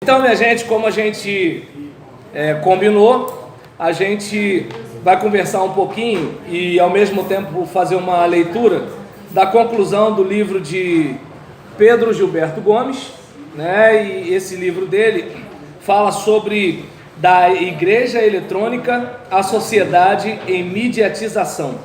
Então, minha gente, como a gente combinou, a gente vai conversar um pouquinho e ao mesmo tempo fazer uma leitura da conclusão do livro de Pedro Gilberto Gomes, né? E esse livro dele fala sobre da igreja eletrônica à sociedade em mediatização.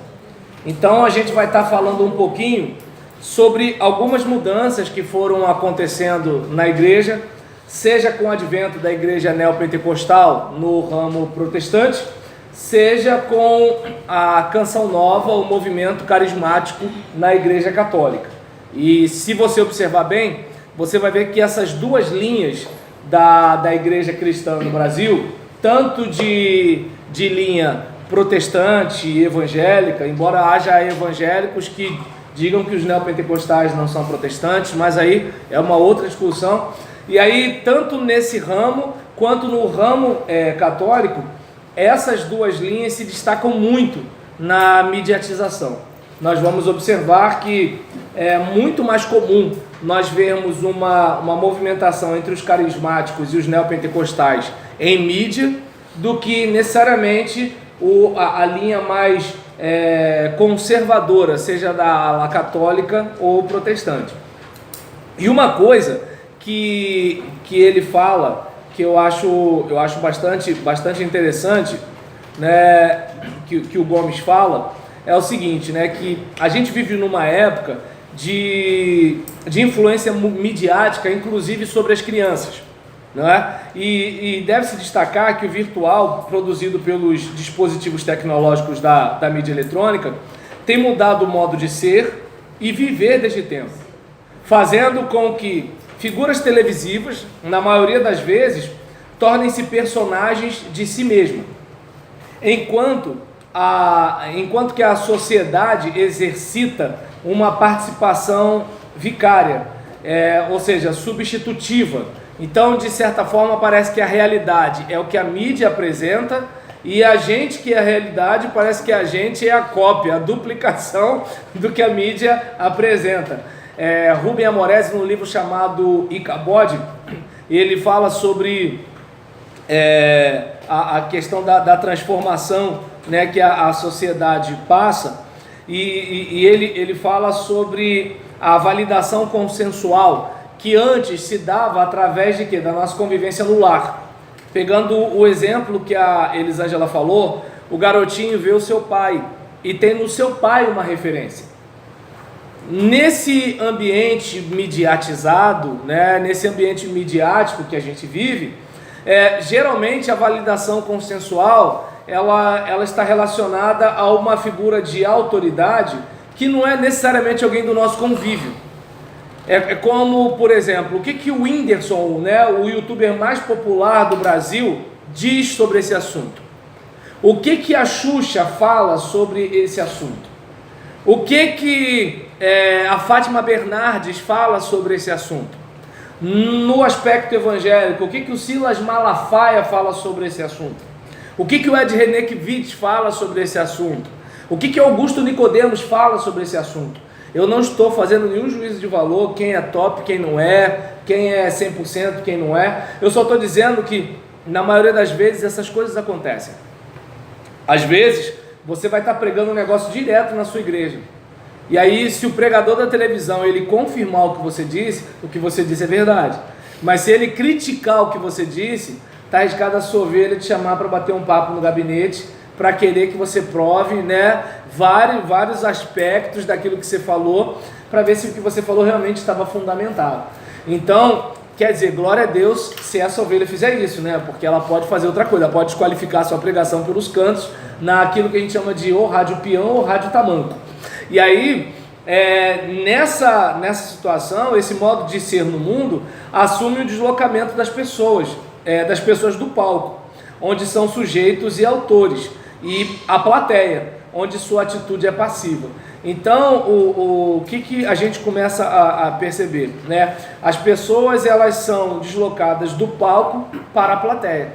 Então a gente vai estar falando um pouquinho sobre algumas mudanças que foram acontecendo na igreja, seja com o advento da igreja neopentecostal no ramo protestante, seja com a canção nova, o movimento carismático na igreja católica. E se você observar bem, você vai ver que essas duas linhas da igreja cristã no Brasil, tanto de linha protestante e evangélica, embora haja evangélicos que digam que os neopentecostais não são protestantes, mas aí é uma outra discussão. E aí, tanto nesse ramo quanto no ramo católico, essas duas linhas se destacam muito na mediatização. Nós vamos observar que é muito mais comum nós vermos uma movimentação entre os carismáticos e os neopentecostais em mídia do que necessariamente a linha mais conservadora, seja da ala católica ou protestante. E uma coisa que ele fala, que eu acho bastante interessante, né, que o Gomes fala, é o seguinte, né, que a gente vive numa época de influência midiática, inclusive sobre as crianças, não é? E deve-se destacar que o virtual, produzido pelos dispositivos tecnológicos da mídia eletrônica, tem mudado o modo de ser e viver desde tempo, fazendo com que figuras televisivas, na maioria das vezes, tornem-se personagens de si mesma, enquanto que a sociedade exercita uma participação vicária, ou seja, substitutiva. Então, de certa forma, parece que a realidade é o que a mídia apresenta e a gente que é a realidade parece que a gente é a cópia, a duplicação do que a mídia apresenta. Rubem Amoresi, no livro chamado Icabod, ele fala sobre a questão da transformação, né, que a sociedade passa, e ele fala sobre a validação consensual que antes se dava através de quê? Da nossa convivência no lar. Pegando o exemplo que a Elisângela falou, o garotinho vê o seu pai e tem no seu pai uma referência. Nesse ambiente mediatizado, né, nesse ambiente midiático que a gente vive, geralmente a validação consensual ela está relacionada a uma figura de autoridade que não é necessariamente alguém do nosso convívio. É como, por exemplo, o que o Whindersson, né, o youtuber mais popular do Brasil, diz sobre esse assunto? O que a Xuxa fala sobre esse assunto? O que a Fátima Bernardes fala sobre esse assunto? No aspecto evangélico, o que o Silas Malafaia fala sobre esse assunto? O que o Ed Renekiewicz fala sobre esse assunto? O que Augusto Nicodemos fala sobre esse assunto? Eu não estou fazendo nenhum juízo de valor, quem é top, quem não é, quem é 100%, quem não é. Eu só estou dizendo que, na maioria das vezes, essas coisas acontecem. Às vezes, você vai estar pregando um negócio direto na sua igreja. E aí, se o pregador da televisão ele confirmar o que você disse é verdade. Mas se ele criticar o que você disse, está arriscado a sua ovelha te chamar para bater um papo no gabinete, para querer que você prove, né, vários aspectos daquilo que você falou, para ver se o que você falou realmente estava fundamentado. Então, quer dizer, glória a Deus se essa ovelha fizer isso, né, porque ela pode fazer outra coisa, ela pode desqualificar a sua pregação pelos cantos, naquilo que a gente chama de ou rádio peão ou rádio tamanco. E aí, nessa situação, esse modo de ser no mundo assume o deslocamento das pessoas do palco, onde são sujeitos e autores, e a plateia, onde sua atitude é passiva. Então, o que a gente começa a perceber, né? As pessoas elas são deslocadas do palco para a plateia.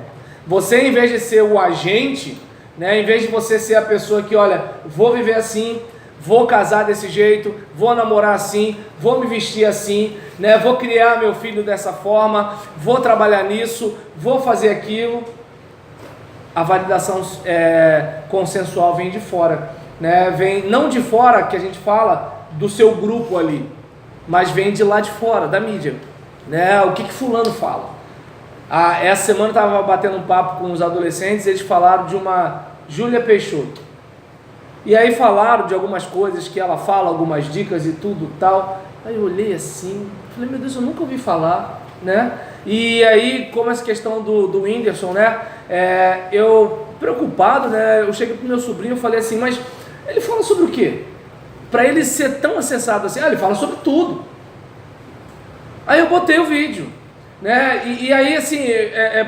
Você, em vez de ser o agente, né, em vez de você ser a pessoa que, olha, vou viver assim, vou casar desse jeito, vou namorar assim, vou me vestir assim, né? Vou criar meu filho dessa forma, vou trabalhar nisso, vou fazer aquilo. A validação consensual vem de fora, né? Vem não de fora que a gente fala do seu grupo ali, mas vem de lá de fora, da mídia, né? O que fulano fala? Essa semana eu estava batendo um papo com os adolescentes, eles falaram de uma Júlia Peixoto. E aí falaram de algumas coisas que ela fala, algumas dicas e tudo tal. Aí eu olhei assim, falei, meu Deus, eu nunca ouvi falar, né? E aí, como essa questão do Whindersson, né? Eu preocupado, né? Eu cheguei pro meu sobrinho e falei assim, mas ele fala sobre o quê? Para ele ser tão acessado assim, ele fala sobre tudo. Aí eu botei o vídeo, né? E aí assim,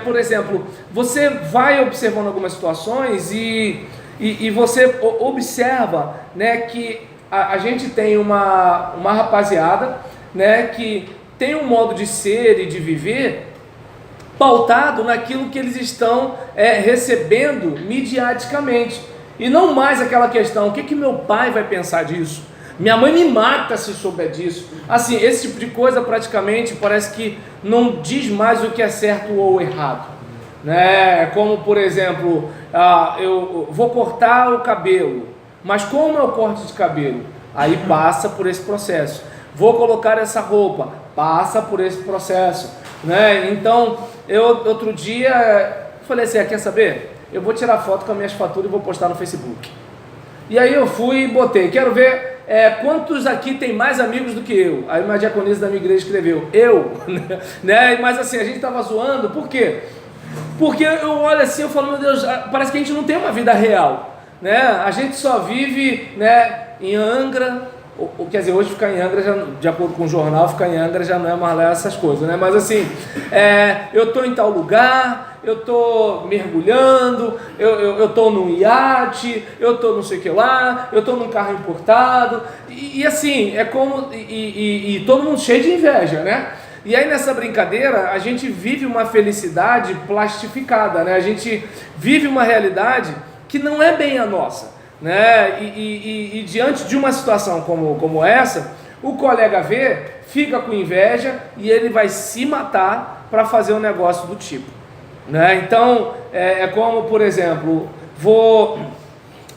por exemplo, você vai observando algumas situações e você observa, né, que a gente tem uma rapaziada, né, que tem um modo de ser e de viver pautado naquilo que eles estão recebendo midiaticamente. E não mais aquela questão, o que meu pai vai pensar disso? Minha mãe me mata se souber disso. Assim, esse tipo de coisa praticamente parece que não diz mais o que é certo ou errado, né? Como, por exemplo, eu vou cortar o cabelo, mas como é o corte de cabelo? Aí passa por esse processo. Vou colocar essa roupa, passa por esse processo, né? Então, outro dia falei assim, quer saber? Eu vou tirar foto com as minhas faturas e vou postar no Facebook. E aí eu fui e botei, quero ver quantos aqui tem mais amigos do que eu. Aí uma diaconisa da minha igreja escreveu, eu, né? Mas assim, a gente tava zoando, por quê? Porque eu olho assim, eu falo, meu Deus, parece que a gente não tem uma vida real, né? A gente só vive, né, em Angra, ou quer dizer, hoje ficar em Angra, já, de acordo com o jornal, ficar em Angra já não é mais lá essas coisas, né? Mas assim, eu estou em tal lugar, eu estou mergulhando, eu estou num iate, eu estou não sei o que lá, eu estou num carro importado, e assim, é como, e todo mundo cheio de inveja, né? E aí nessa brincadeira, a gente vive uma felicidade plastificada, né? A gente vive uma realidade que não é bem a nossa, né? E diante de uma situação como essa, o colega vê, fica com inveja e ele vai se matar para fazer um negócio do tipo, né? Então, como, por exemplo,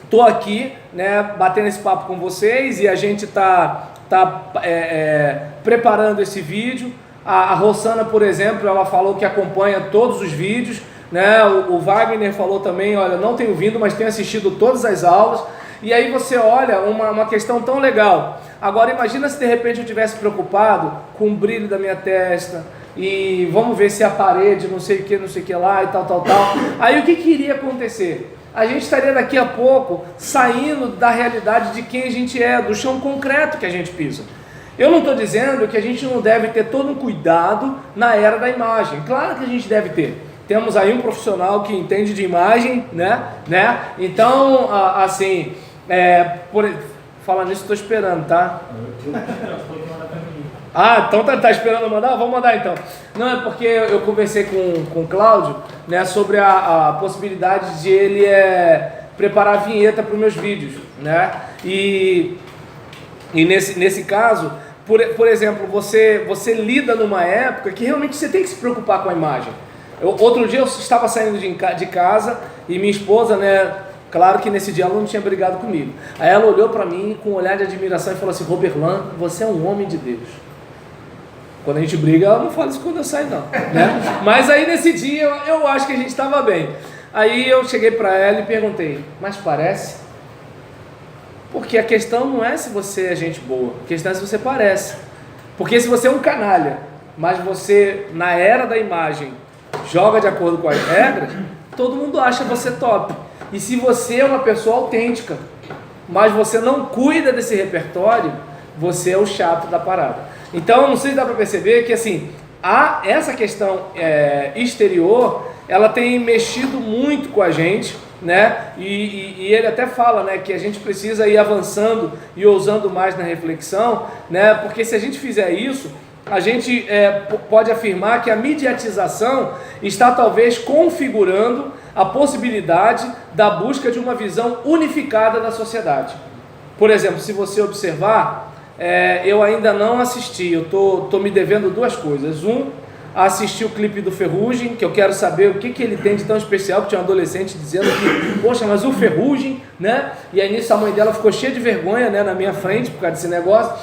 tô aqui, né, batendo esse papo com vocês e a gente tá preparando esse vídeo. A Rosana, por exemplo, ela falou que acompanha todos os vídeos, né? O Wagner falou também, olha, não tenho vindo, mas tenho assistido todas as aulas. E aí você olha uma questão tão legal. Agora imagina se de repente eu tivesse preocupado com o brilho da minha testa e vamos ver se a parede, não sei o que lá e tal. Aí o que iria acontecer? A gente estaria daqui a pouco saindo da realidade de quem a gente é, do chão concreto que a gente pisa. Eu não estou dizendo que a gente não deve ter todo um cuidado na era da imagem. Claro que a gente deve ter. Temos aí um profissional que entende de imagem, né? Então, assim, falando nisso, estou esperando, tá? Então tá esperando mandar? Vamos mandar então. Não, é porque eu conversei com o Cláudio, né, sobre a possibilidade de ele preparar a vinheta para os meus vídeos, né? E nesse caso, por exemplo, você lida numa época que realmente você tem que se preocupar com a imagem. Outro dia eu estava saindo de casa e minha esposa, né, claro que nesse dia ela não tinha brigado comigo. Aí ela olhou para mim com um olhar de admiração e falou assim, Roberlan, você é um homem de Deus. Quando a gente briga, ela não fala isso quando eu saio não, né? Mas aí nesse dia eu acho que a gente estava bem. Aí eu cheguei para ela e perguntei, mas parece? Porque a questão não é se você é gente boa, a questão é se você parece. Porque se você é um canalha, mas você, na era da imagem, joga de acordo com as regras, todo mundo acha você top. E se você é uma pessoa autêntica, mas você não cuida desse repertório, você é o chato da parada. Então, não sei se dá para perceber que assim, essa questão exterior, ela tem mexido muito com a gente, né? E ele até fala, né, que a gente precisa ir avançando e ousando mais na reflexão, né? Porque se a gente fizer isso, a gente pode afirmar que a mediatização está talvez configurando a possibilidade da busca de uma visão unificada da sociedade. Por exemplo, se você observar, eu ainda não assisti, eu tô me devendo duas coisas. Assistir o clipe do Ferrugem, que eu quero saber o que ele tem de tão especial, que tinha um adolescente dizendo que, poxa, mas o Ferrugem, né? E aí nisso a mãe dela ficou cheia de vergonha, né, na minha frente por causa desse negócio.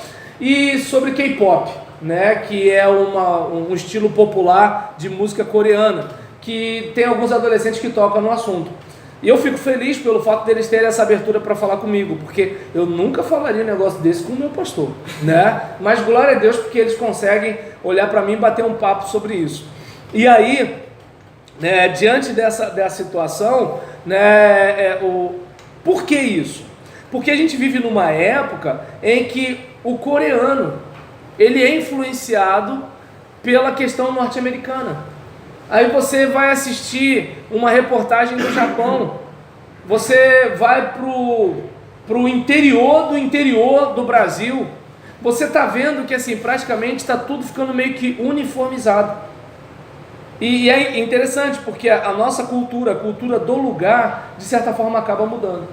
E sobre K-pop, né, que é um estilo popular de música coreana, que tem alguns adolescentes que tocam no assunto. E eu fico feliz pelo fato deles terem essa abertura para falar comigo, porque eu nunca falaria um negócio desse com o meu pastor, né? Mas glória a Deus porque eles conseguem olhar para mim e bater um papo sobre isso. E aí, né, diante dessa situação, né, por que isso? Porque a gente vive numa época em que o coreano, ele é influenciado pela questão norte-americana. Aí você vai assistir uma reportagem do Japão, você vai pro interior do Brasil, você está vendo que assim, praticamente está tudo ficando meio que uniformizado. E é interessante porque a nossa cultura, a cultura do lugar, de certa forma acaba mudando.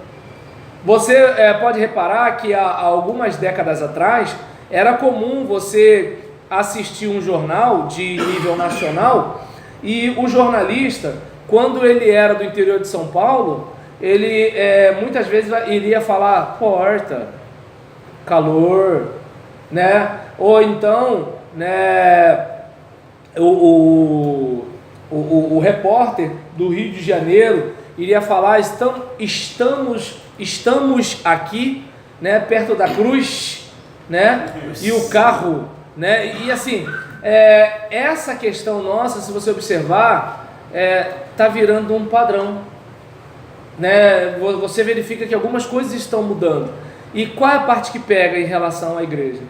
Você pode reparar que há algumas décadas atrás, era comum você assistir um jornal de nível nacional. E o jornalista, quando ele era do interior de São Paulo, ele muitas vezes iria falar porta, calor, né? Ou então, né, o repórter do Rio de Janeiro iria falar estamos aqui, né, perto da cruz, né? E o carro, né? E assim, essa questão nossa, se você observar, está virando um padrão, né? Você verifica que algumas coisas estão mudando. E qual é a parte que pega em relação à igreja?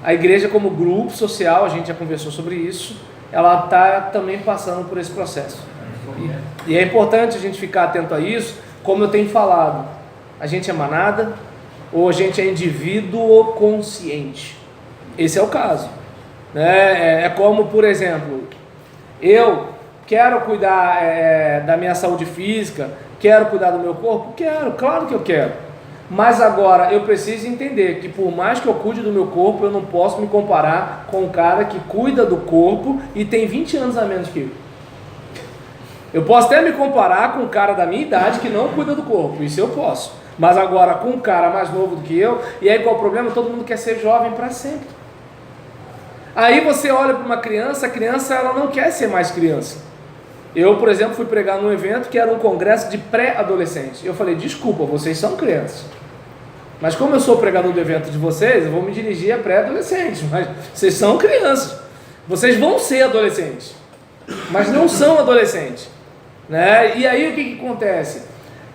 A igreja como grupo social, a gente já conversou sobre isso, ela está também passando por esse processo. E é importante a gente ficar atento a isso, como eu tenho falado. A gente é manada ou a gente é indivíduo consciente? Esse é o caso. É como, por exemplo, eu quero cuidar da minha saúde física, quero cuidar do meu corpo? Quero, claro que eu quero. Mas agora eu preciso entender que por mais que eu cuide do meu corpo, eu não posso me comparar com um cara que cuida do corpo e tem 20 anos a menos que eu. Eu posso até me comparar com um cara da minha idade que não cuida do corpo, isso eu posso. Mas agora com um cara mais novo do que eu, e aí qual o problema? Todo mundo quer ser jovem para sempre. Aí você olha para uma criança, a criança ela não quer ser mais criança. Eu, por exemplo, fui pregar num evento que era um congresso de pré-adolescentes. Eu falei, desculpa, vocês são crianças. Mas como eu sou pregador do evento de vocês, eu vou me dirigir a pré-adolescentes. Mas vocês são crianças. Vocês vão ser adolescentes, mas não são adolescentes, né? E aí o que acontece?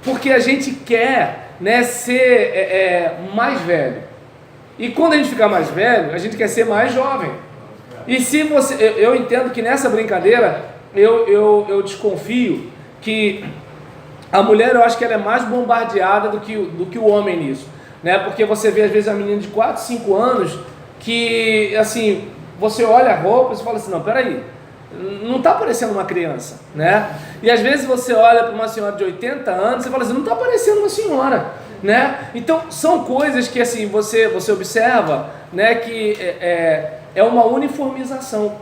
Porque a gente quer, né, ser mais velho. E quando a gente ficar mais velho, a gente quer ser mais jovem. E se você, eu entendo que nessa brincadeira, eu desconfio que a mulher, eu acho que ela é mais bombardeada do que o homem nisso, né? Porque você vê às vezes a menina de 4, 5 anos que, assim, você olha a roupa e você fala assim, não, peraí, não está parecendo uma criança, né? E às vezes você olha para uma senhora de 80 anos e fala assim, não está parecendo uma senhora, né? Então são coisas que assim você observa, né, que é uma uniformização.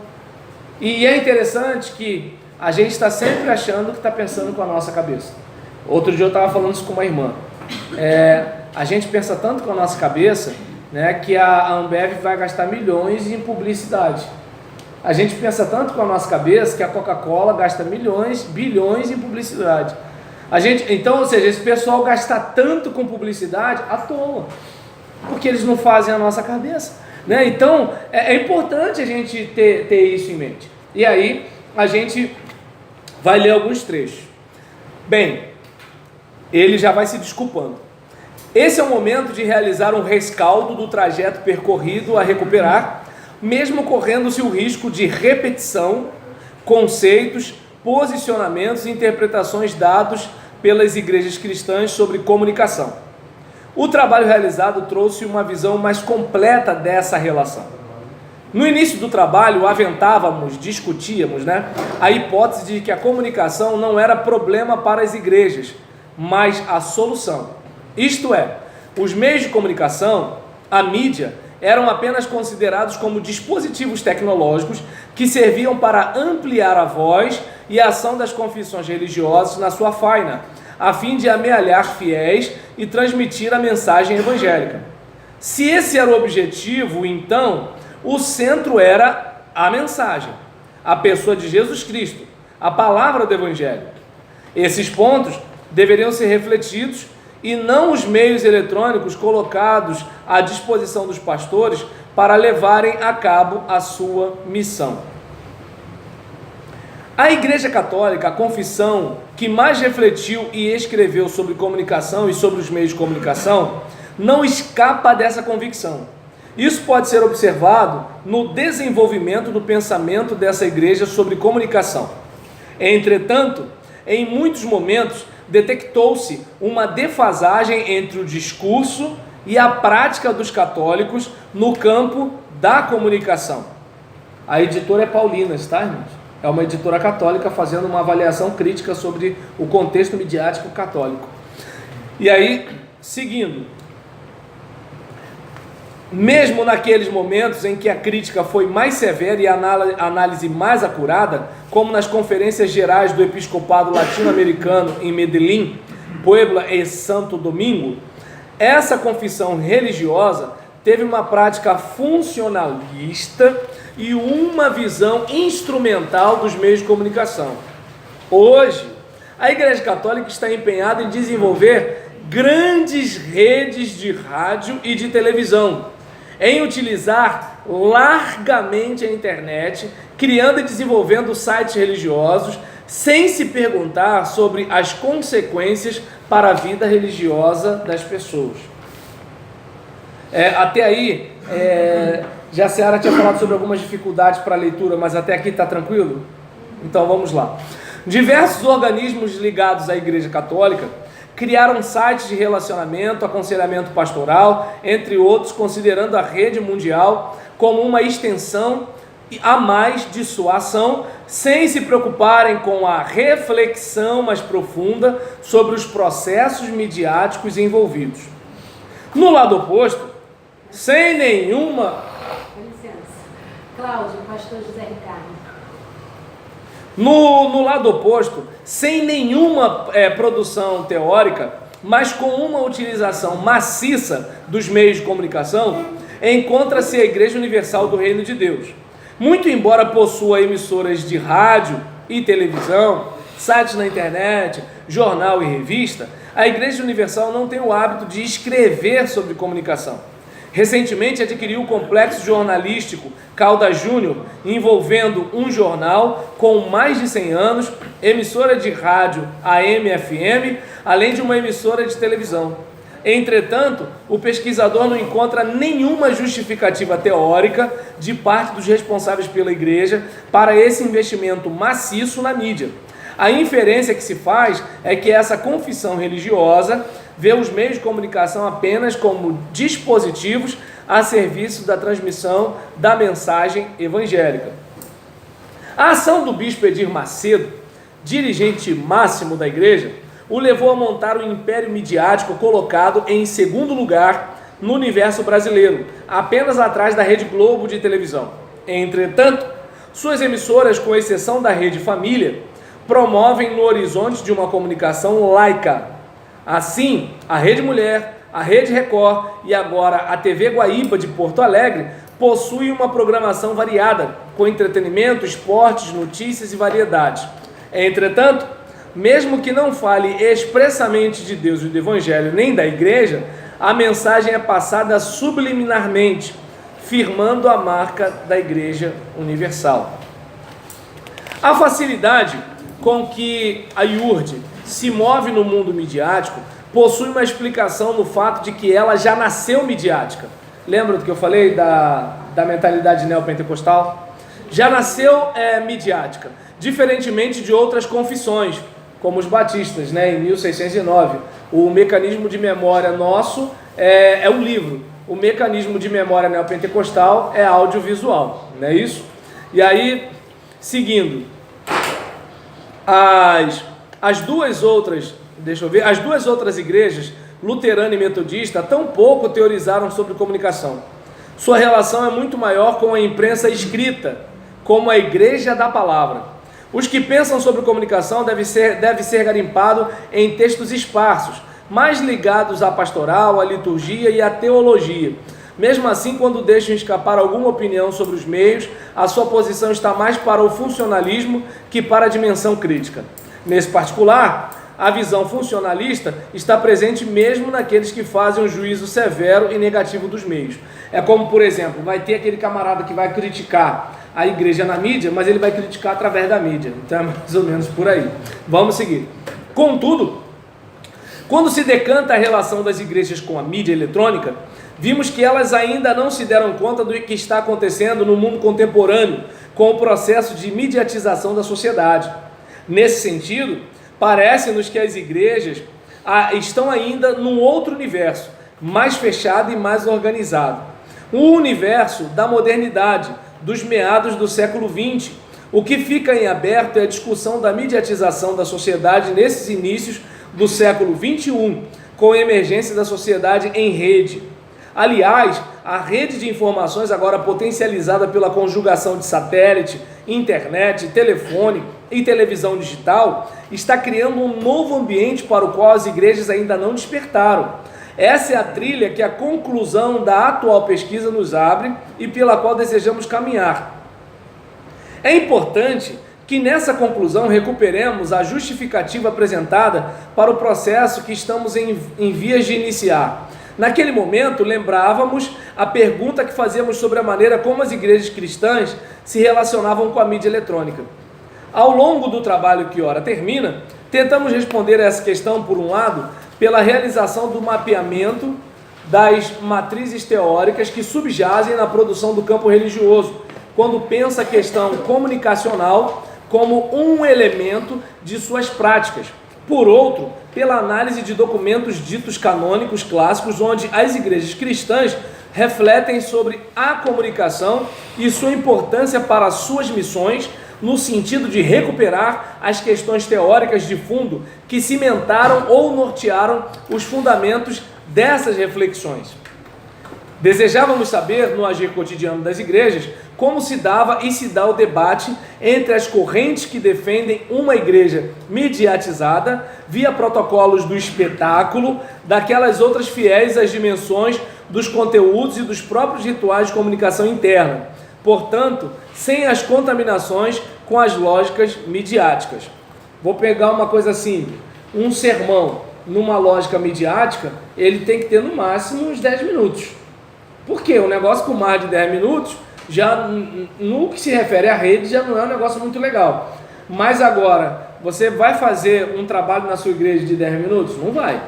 E é interessante que a gente está sempre achando que está pensando com a nossa cabeça. Outro dia eu estava falando isso com uma irmã. A gente pensa tanto com a nossa cabeça, né, que a Ambev vai gastar milhões em publicidade. A gente pensa tanto com a nossa cabeça que a Coca-Cola gasta milhões, bilhões em publicidade. Então, ou seja, esse pessoal gasta tanto com publicidade à toa, porque eles não fazem a nossa cabeça, né? Então, é importante a gente ter isso em mente. E aí, a gente vai ler alguns trechos. Bem, ele já vai se desculpando. Esse é o momento de realizar um rescaldo do trajeto percorrido a recuperar, mesmo correndo-se o risco de repetição, conceitos, posicionamentos e interpretações dados pelas igrejas cristãs sobre comunicação. O trabalho realizado trouxe uma visão mais completa dessa relação. No início do trabalho, discutíamos, né, a hipótese de que a comunicação não era problema para as igrejas, mas a solução. Isto é, Os meios de comunicação, a mídia, eram apenas considerados como dispositivos tecnológicos que serviam para ampliar a voz e a ação das confissões religiosas na sua faina, a fim de amealhar fiéis e transmitir a mensagem evangélica. Se esse era o objetivo, então, o centro era a mensagem, a pessoa de Jesus Cristo, a palavra do Evangelho. Esses pontos deveriam ser refletidos e não os meios eletrônicos colocados à disposição dos pastores para levarem a cabo a sua missão. A Igreja Católica, a confissão que mais refletiu e escreveu sobre comunicação e sobre os meios de comunicação, não escapa dessa convicção. Isso pode ser observado no desenvolvimento do pensamento dessa igreja sobre comunicação. Entretanto, em muitos momentos, detectou-se uma defasagem entre o discurso e a prática dos católicos no campo da comunicação. A editora é Paulinas, tá, irmãos? É uma editora católica fazendo uma avaliação crítica sobre o contexto midiático católico. E aí, seguindo, mesmo naqueles momentos em que a crítica foi mais severa e a análise mais acurada, como nas conferências gerais do episcopado latino-americano em Medellín, Puebla e Santo Domingo, essa confissão religiosa teve uma prática funcionalista e uma visão instrumental dos meios de comunicação. Hoje, a Igreja Católica está empenhada em desenvolver grandes redes de rádio e de televisão, em utilizar largamente a internet, criando e desenvolvendo sites religiosos, sem se perguntar sobre as consequências para a vida religiosa das pessoas. Até aí, já a Seara tinha falado sobre algumas dificuldades para a leitura, mas até aqui está tranquilo? Então vamos lá. Diversos organismos ligados à Igreja Católica criaram sites de relacionamento, aconselhamento pastoral, entre outros, considerando a rede mundial como uma extensão a mais de sua ação, sem se preocuparem com a reflexão mais profunda sobre os processos midiáticos envolvidos. No lado oposto, sem nenhuma... Com licença. Cláudio, pastor José Ricardo. No lado oposto, sem nenhuma produção teórica, mas com uma utilização maciça dos meios de comunicação, encontra-se a Igreja Universal do Reino de Deus. Muito embora possua emissoras de rádio e televisão, sites na internet, jornal e revista, a Igreja Universal não tem o hábito de escrever sobre comunicação. Recentemente adquiriu o complexo jornalístico Caldas Júnior, envolvendo um jornal com mais de 100 anos, emissora de rádio AM/FM, além de uma emissora de televisão. Entretanto, o pesquisador não encontra nenhuma justificativa teórica de parte dos responsáveis pela igreja para esse investimento maciço na mídia. A inferência que se faz é que essa confissão religiosa vê os meios de comunicação apenas como dispositivos a serviço da transmissão da mensagem evangélica. A ação do bispo Edir Macedo, dirigente máximo da igreja, o levou a montar um império midiático colocado em segundo lugar no universo brasileiro, apenas atrás da Rede Globo de televisão. Entretanto, suas emissoras, com exceção da Rede Família, promovem no horizonte de uma comunicação laica. Assim, a Rede Mulher, a Rede Record e agora a TV Guaíba de Porto Alegre possuem uma programação variada, com entretenimento, esportes, notícias e variedades. Entretanto, mesmo que não fale expressamente de Deus e do Evangelho nem da Igreja, a mensagem é passada subliminarmente, firmando a marca da Igreja Universal. A facilidade com que a IURD se move no mundo midiático possui uma explicação no fato de que ela já nasceu midiática. Lembra do que eu falei da mentalidade neopentecostal? Já nasceu midiática, diferentemente de outras confissões, como os batistas, em 1609. O mecanismo de memória nosso é um livro. O mecanismo de memória neopentecostal é audiovisual, não é isso? E aí, seguindo, as duas outras igrejas luterana e metodista tão pouco teorizaram sobre comunicação. Sua relação é muito maior com a imprensa escrita, como a igreja da palavra. Os que pensam sobre comunicação deve ser garimpado em textos esparsos, mais ligados à pastoral, à liturgia e à teologia. Mesmo assim, quando deixam escapar alguma opinião sobre os meios, a sua posição está mais para o funcionalismo que para a dimensão crítica. Nesse particular, a visão funcionalista está presente mesmo naqueles que fazem um juízo severo e negativo dos meios. É como, por exemplo, vai ter aquele camarada que vai criticar a igreja na mídia, mas ele vai criticar através da mídia. Então é mais ou menos por aí. Vamos seguir. Contudo, quando se decanta a relação das igrejas com a mídia eletrônica, vimos que elas ainda não se deram conta do que está acontecendo no mundo contemporâneo com o processo de mediatização da sociedade. Nesse sentido, parece-nos que as igrejas estão ainda num outro universo, mais fechado e mais organizado. Um universo da modernidade, dos meados do século XX. O que fica em aberto é a discussão da mediatização da sociedade nesses inícios do século XXI, com a emergência da sociedade em rede. Aliás, a rede de informações, agora potencializada pela conjugação de satélite, internet, telefone e televisão digital, está criando um novo ambiente para o qual as igrejas ainda não despertaram. Essa é a trilha que a conclusão da atual pesquisa nos abre e pela qual desejamos caminhar. É importante que nessa conclusão recuperemos a justificativa apresentada para o processo que estamos em vias de iniciar. Naquele momento, lembrávamos a pergunta que fazíamos sobre a maneira como as igrejas cristãs se relacionavam com a mídia eletrônica. Ao longo do trabalho que ora termina, tentamos responder a essa questão, por um lado, pela realização do mapeamento das matrizes teóricas que subjazem na produção do campo religioso, quando pensa a questão comunicacional como um elemento de suas práticas. Por outro, pela análise de documentos ditos canônicos clássicos, onde as igrejas cristãs refletem sobre a comunicação e sua importância para suas missões, no sentido de recuperar as questões teóricas de fundo que cimentaram ou nortearam os fundamentos dessas reflexões. Desejávamos saber, no agir cotidiano das igrejas, como se dava e se dá o debate entre as correntes que defendem uma igreja mediatizada, via protocolos do espetáculo, daquelas outras fiéis às dimensões dos conteúdos e dos próprios rituais de comunicação interna. Portanto, sem as contaminações com as lógicas midiáticas. Vou pegar uma coisa assim, um sermão numa lógica midiática, ele tem que ter no máximo uns 10 minutos. Por quê? Um negócio com mais de 10 minutos, já no que se refere à rede, já não é um negócio muito legal. Mas agora, você vai fazer um trabalho na sua igreja de 10 minutos? Não vai.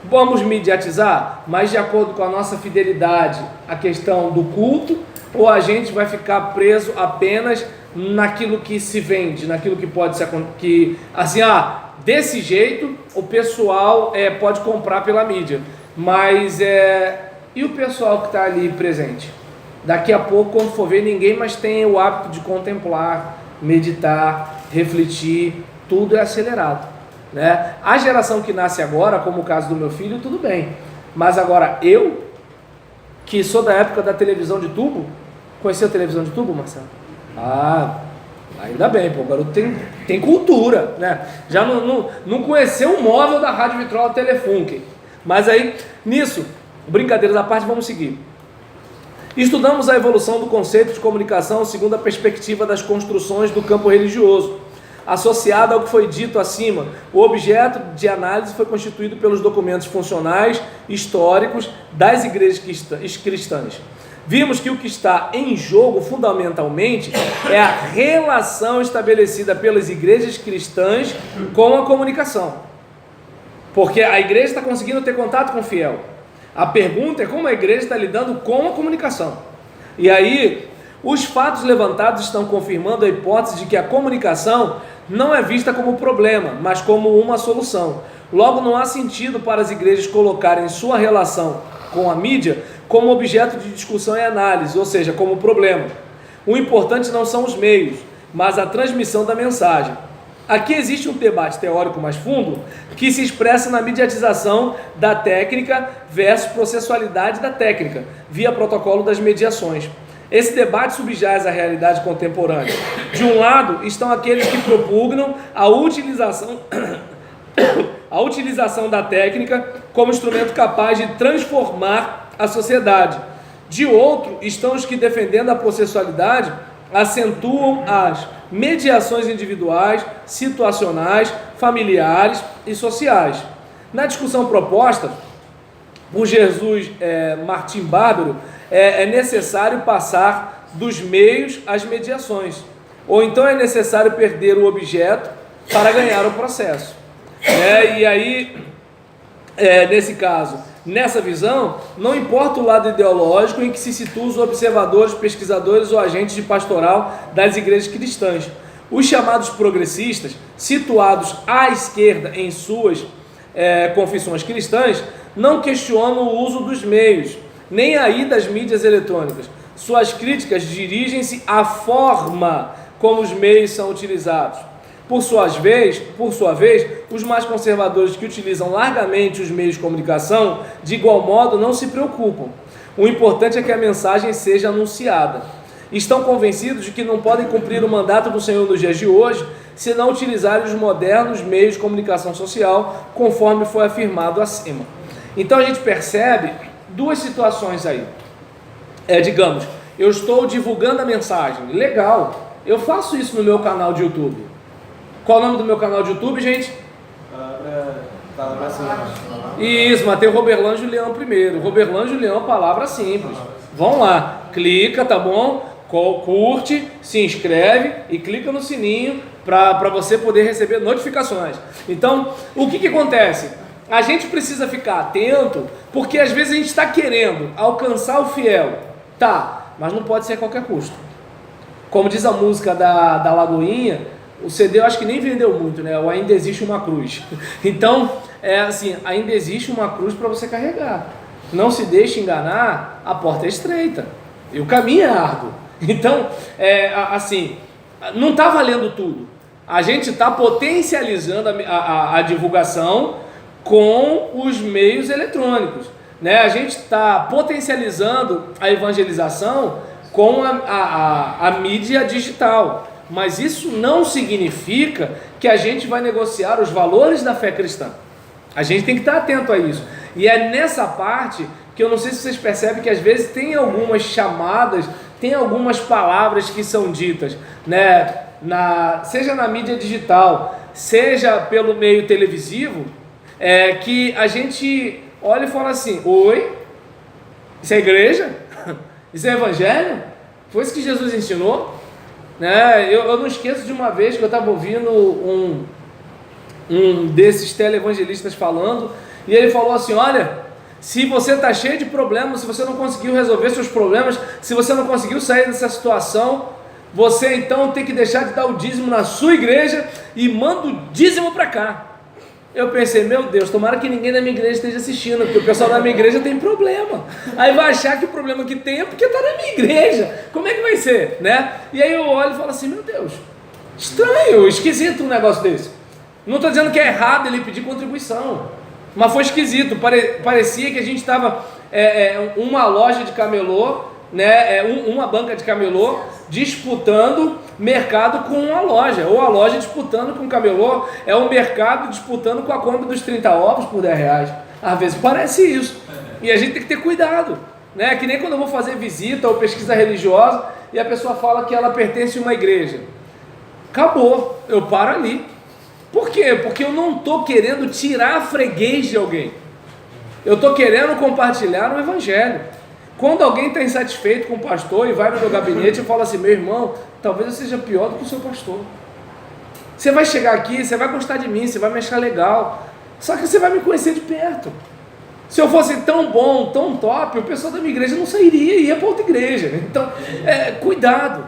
Vamos mediatizar, mas de acordo com a nossa fidelidade à questão do culto, ou a gente vai ficar preso apenas naquilo que se vende, naquilo que pode ser, que assim, desse jeito o pessoal pode comprar pela mídia, mas e o pessoal que está ali presente? Daqui a pouco, quando for ver, ninguém mais tem o hábito de contemplar, meditar, refletir, tudo é acelerado, né? A geração que nasce agora, como o caso do meu filho, tudo bem, mas agora eu, que sou da época da televisão de tubo, conheceu a televisão de tubo, Marcelo? Ainda bem, pô, o garoto tem cultura, né? Já não conheceu o móvel da Rádio Vitrola Telefunken. Mas aí, nisso, brincadeiras à parte, vamos seguir. Estudamos a evolução do conceito de comunicação segundo a perspectiva das construções do campo religioso. Associado ao que foi dito acima, o objeto de análise foi constituído pelos documentos funcionais, históricos das igrejas cristãs. Vimos que o que está em jogo fundamentalmente é a relação estabelecida pelas igrejas cristãs com a comunicação. Porque a igreja está conseguindo ter contato com o fiel. A pergunta é como a igreja está lidando com a comunicação. E aí, os fatos levantados estão confirmando a hipótese de que a comunicação não é vista como problema, mas como uma solução. Logo, não há sentido para as igrejas colocarem sua relação com a mídia como objeto de discussão e análise, ou seja, como problema. O importante não são os meios, mas a transmissão da mensagem. Aqui existe um debate teórico mais fundo que se expressa na mediatização da técnica versus processualidade da técnica, via protocolo das mediações. Esse debate subjaz a realidade contemporânea. De um lado, estão aqueles que propugnam a utilização da técnica como instrumento capaz de transformar a sociedade. De outro, estão os que, defendendo a processualidade, acentuam as mediações individuais, situacionais, familiares e sociais. Na discussão proposta por Jesus Martim Bárbaro, é necessário passar dos meios às mediações, ou então é necessário perder o objeto para ganhar o processo. E aí, nesse caso, nessa visão, não importa o lado ideológico em que se situam os observadores, pesquisadores ou agentes de pastoral das igrejas cristãs. Os chamados progressistas, situados à esquerda em suas confissões cristãs, não questionam o uso dos meios, nem aí das mídias eletrônicas. Suas críticas dirigem-se à forma como os meios são utilizados. Por sua vez, os mais conservadores que utilizam largamente os meios de comunicação, de igual modo, não se preocupam. O importante é que a mensagem seja anunciada. Estão convencidos de que não podem cumprir o mandato do Senhor nos dias de hoje se não utilizarem os modernos meios de comunicação social, conforme foi afirmado acima. Então a gente percebe duas situações aí. Digamos, eu estou divulgando a mensagem, legal, eu faço isso no meu canal de YouTube. Qual o nome do meu canal de YouTube, gente? Isso, mas tem o Roberlan Julião primeiro. Roberlan Julião, palavra simples. Vão lá, clica, tá bom? Curte, se inscreve e clica no sininho para você poder receber notificações. Então, o que acontece? A gente precisa ficar atento, porque às vezes a gente está querendo alcançar o fiel, mas não pode ser a qualquer custo. Como diz a música da Lagoinha, o CD eu acho que nem vendeu muito, né? Ou ainda existe uma cruz. Então, ainda existe uma cruz para você carregar. Não se deixe enganar, a porta é estreita e o caminho é árduo. Então, não está valendo tudo. A gente está potencializando a divulgação com os meios eletrônicos, né? A gente está potencializando a evangelização com a mídia digital, mas isso não significa que a gente vai negociar os valores da fé cristã. A gente tem que estar atento a isso, e é nessa parte que eu não sei se vocês percebem que às vezes tem algumas chamadas, tem algumas palavras que são ditas, né? Seja na mídia digital, seja pelo meio televisivo, que a gente olha e fala assim: oi, isso é igreja? Isso é evangelho? Foi isso que Jesus ensinou? Né? Eu não esqueço de uma vez que eu estava ouvindo um desses televangelistas falando, e ele falou assim: olha, se você está cheio de problemas, se você não conseguiu resolver seus problemas, se você não conseguiu sair dessa situação, você então tem que deixar de dar o dízimo na sua igreja e manda o dízimo para cá. Eu pensei, meu Deus, tomara que ninguém da minha igreja esteja assistindo, porque o pessoal da minha igreja tem problema. Aí vai achar que o problema que tem é porque está na minha igreja. Como é que vai ser, né? E aí eu olho e falo assim: meu Deus, estranho, esquisito um negócio desse. Não estou dizendo que é errado ele pedir contribuição, mas foi esquisito. Parecia que a gente estava uma loja de camelô, né? Uma banca de camelô disputando mercado com uma loja, ou a loja disputando com o camelô, é o mercado disputando com a Kombi dos 30 ovos por 10 reais. Às vezes parece isso, e a gente tem que ter cuidado, né? Que nem quando eu vou fazer visita ou pesquisa religiosa e a pessoa fala que ela pertence a uma igreja. Acabou, eu paro ali. Por quê? Porque eu não estou querendo tirar a freguês de alguém, eu estou querendo compartilhar o evangelho. Quando alguém está insatisfeito com o pastor e vai no meu gabinete e fala assim: meu irmão, talvez eu seja pior do que o seu pastor. Você vai chegar aqui, você vai gostar de mim, você vai me achar legal, só que você vai me conhecer de perto. Se eu fosse tão bom, tão top, o pessoal da minha igreja não sairia e ia para outra igreja. Então, cuidado,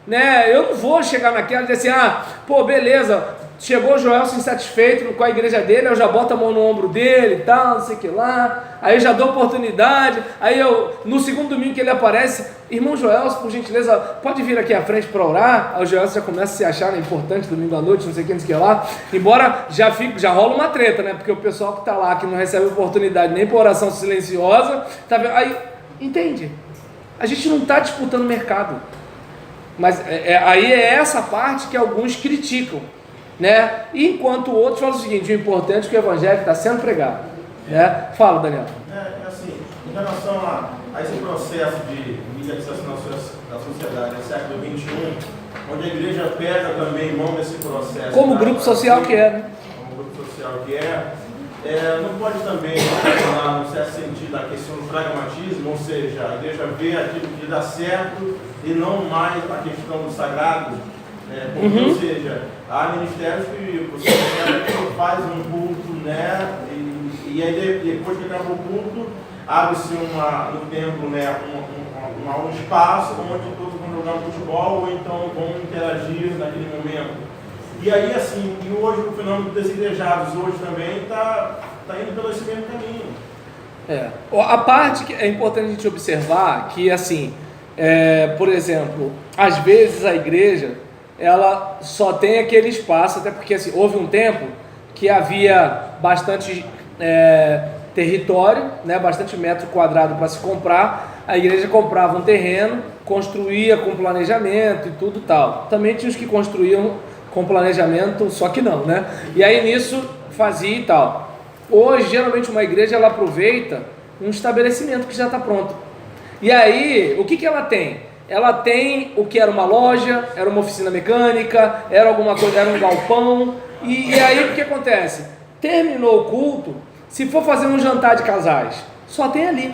né? Eu não vou chegar naquela e dizer assim: beleza, chegou o Joelson insatisfeito com a igreja dele, eu já boto a mão no ombro dele e tal, não sei o que lá, aí eu já dou oportunidade, aí eu, no segundo domingo que ele aparece, irmão Joelson, por gentileza, pode vir aqui à frente para orar. Aí o Joelson já começa a se achar importante domingo à noite, não sei o que lá, embora já rola uma treta, né, porque o pessoal que está lá, que não recebe oportunidade nem por oração silenciosa, tá vendo? Aí, entende? A gente não está disputando mercado, mas aí é essa parte que alguns criticam, né? Enquanto outros falam o seguinte: o importante é que o evangelho está sendo pregado, né? Fala, Daniel. Assim, em relação a esse processo de militarização da sociedade no século XXI, onde a igreja pega também mão desse processo. Como grupo social que é, né? Como grupo social que não pode também, no certo sentido, a questão do pragmatismo, ou seja, a igreja vê aquilo que dá certo e não mais a questão do sagrado. Porque, ou seja, há ministérios que você faz um culto, né, e aí depois que acaba o culto, abre-se no templo, né, um espaço onde todos vão jogar futebol ou então vão interagir naquele momento. E aí, assim, e hoje o fenômeno dos desigrejados hoje também está indo pelo esse mesmo caminho. A parte que é importante a gente observar que, assim, por exemplo, às vezes a igreja ela só tem aquele espaço, até porque assim, houve um tempo que havia bastante território, né, bastante metro quadrado para se comprar. A igreja comprava um terreno, construía com planejamento e tudo tal. Também tinha os que construíam com planejamento, só que não, né? E aí nisso fazia e tal. Hoje, geralmente uma igreja ela aproveita um estabelecimento que já está pronto. E aí, o que ela tem? Ela tem o que era uma loja, era uma oficina mecânica, era alguma coisa, era um galpão. E aí o que acontece? Terminou o culto, se for fazer um jantar de casais, só tem ali,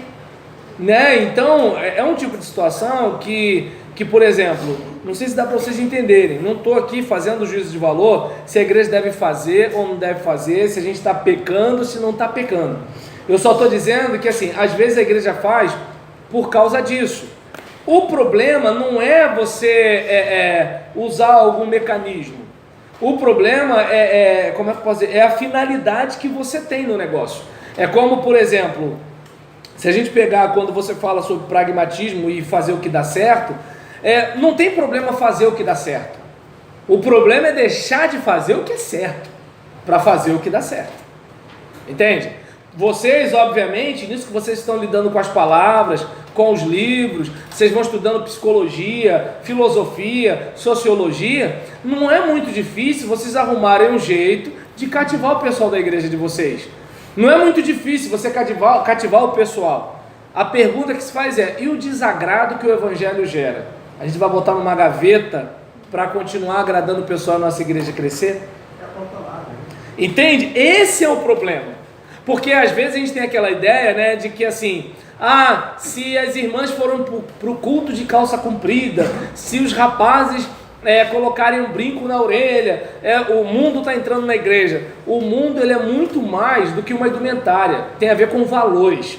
né? Então é um tipo de situação que por exemplo, não sei se dá para vocês entenderem, não estou aqui fazendo juízo de valor se a igreja deve fazer ou não deve fazer, se a gente está pecando, se não está pecando. Eu só estou dizendo que assim, às vezes a igreja faz por causa disso. O problema não é você usar algum mecanismo. O problema como é que eu posso dizer? É a finalidade que você tem no negócio. É como, por exemplo, se a gente pegar quando você fala sobre pragmatismo e fazer o que dá certo, não tem problema fazer o que dá certo. O problema é deixar de fazer o que é certo para fazer o que dá certo. Entende? Vocês, obviamente, nisso que vocês estão lidando com as palavras, com os livros, vocês vão estudando psicologia, filosofia, sociologia, não é muito difícil vocês arrumarem um jeito de cativar o pessoal da igreja de vocês. Não é muito difícil você cativar o pessoal. A pergunta que se faz e o desagrado que o evangelho gera? A gente vai botar numa gaveta para continuar agradando o pessoal da nossa igreja crescer? Entende? Esse é o problema. Porque às vezes a gente tem aquela ideia, né, de que assim, se as irmãs foram para o culto de calça comprida, se os rapazes colocarem um brinco na orelha, o mundo está entrando na igreja. O mundo ele é muito mais do que uma indumentária, tem a ver com valores,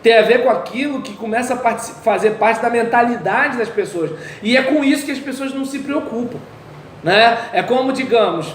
tem a ver com aquilo que começa a fazer parte da mentalidade das pessoas, e é com isso que as pessoas não se preocupam, né? É como, digamos,